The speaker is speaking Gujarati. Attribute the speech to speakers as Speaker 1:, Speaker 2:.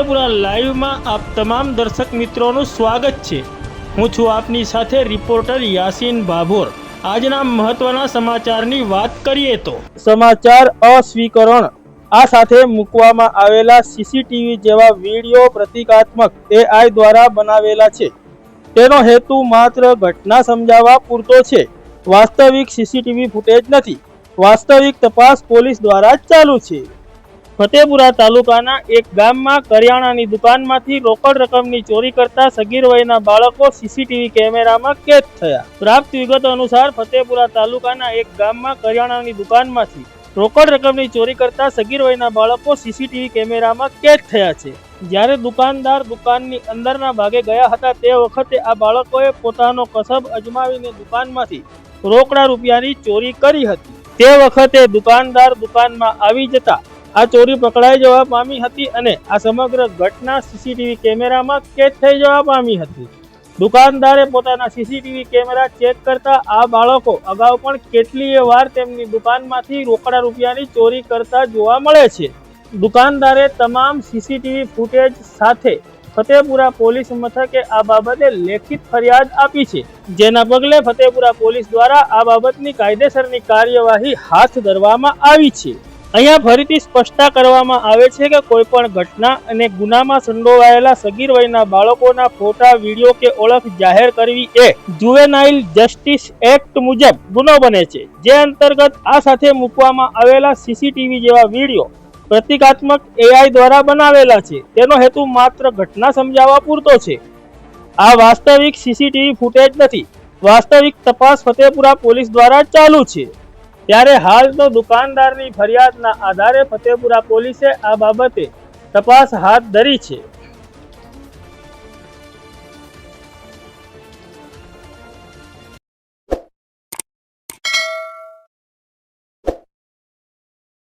Speaker 1: ફતેપુરા લાઈવમાં આપ તમામ દર્શક મિત્રોનું સ્વાગત છે। હું છું આપની સાથે રિપોર્ટર યાસીન ભાભોર। આજના મહત્વના સમાચારની વાત કરીએ તો સમાચાર અસ્વીકરણ આ સાથે મૂકવામાં આવેલા સીસીટીવી જેવા વિડીયો પ્રતિકાત્મક AI દ્વારા બનાવેલા છે। તેનો હેતુ માત્ર ઘટના સમજાવવા પૂરતો છે। વાસ્તવિક સીસીટીવી ફૂટેજ નથી। વાસ્તવિક તપાસ પોલીસ દ્વારા ચાલુ છે। ફતેપુરા તાલુકાના એક ગામમાં કરિયાણાની દુકાનમાંથી રોકડ રકમની ચોરી કરતા સગીર વયના બાળકો સીસીટીવી કેમેરામાં કેદ થયા। પ્રાપ્ત વિગતો અનુસાર ફતેપુરા તાલુકાના એક ગામમાં કરિયાણાની દુકાનમાંથી રોકડ રકમની ચોરી કરતા સગીર વયના બાળકો સીસીટીવી કેમેરામાં કેદ થયા છે। જ્યારે દુકાનદાર દુકાનની અંદરના ભાગે ગયા હતા તે વખતે આ બાળકોએ પોતાનો કસબ અજમાવીને દુકાનમાંથી રોકડા રૂપિયાની ચોરી કરી હતી। તે વખતે દુકાનદાર દુકાનમાં આવી જતા આ ચોરી પકડાઈ જવા પામી હતી અને આ સમગ્ર ઘટના સીસીટીવી કેમેરામાં કેદ થઈ જવા પામી હતી। દુકાનદારે પોતાના સીસીટીવી કેમેરા ચેક કરતા આ બાળકો અગાઉ પણ કેટલીય વાર તેમની દુકાનમાંથી રોકડા રૂપિયાની ચોરી કરતા જોવા મળે છે। દુકાનદારે તમામ સીસીટીવી ફૂટેજ સાથે ફતેપુરા પોલીસ મથકે આ બાબતે લેખિત ફરિયાદ આપી છે, જેના પગલે ફતેપુરા પોલીસ દ્વારા આ બાબતની કાયદેસરની કાર્યવાહી હાથ ધરવામાં આવી છે। અહીંયા ફરીથી સ્પષ્ટતા કરવામાં આવે છે કે કોઈ પણ ઘટના અને ગુનામાં સંડોવાયેલા સગીર વયના બાળકોના ફોટા, વિડીયો કે ઓળખ જાહેર કરવી એ જુવેનાઇલ જસ્ટિસ એક્ટ મુજબ ગુનો બને છે, જે અંતર્ગત આ સાથે મૂકવામાં આવેલા સીસીટીવી જેવા વિડીયો પ્રતિકાત્મક AI દ્વારા બનાવેલા છે। તેનો હેતુ માત્ર ઘટના સમજાવવા પૂરતો છે। આ વાસ્તવિક સીસીટીવી ફૂટેજ નથી। વાસ્તવિક તપાસ ફતેપુરા પોલીસ દ્વારા ચાલુ છે। ત્યારે હાલ તો દુકાનદારની ફરિયાદના આધારે ફતેપુરા પોલીસે આ બાબતે તપાસ હાથ ધરી છે।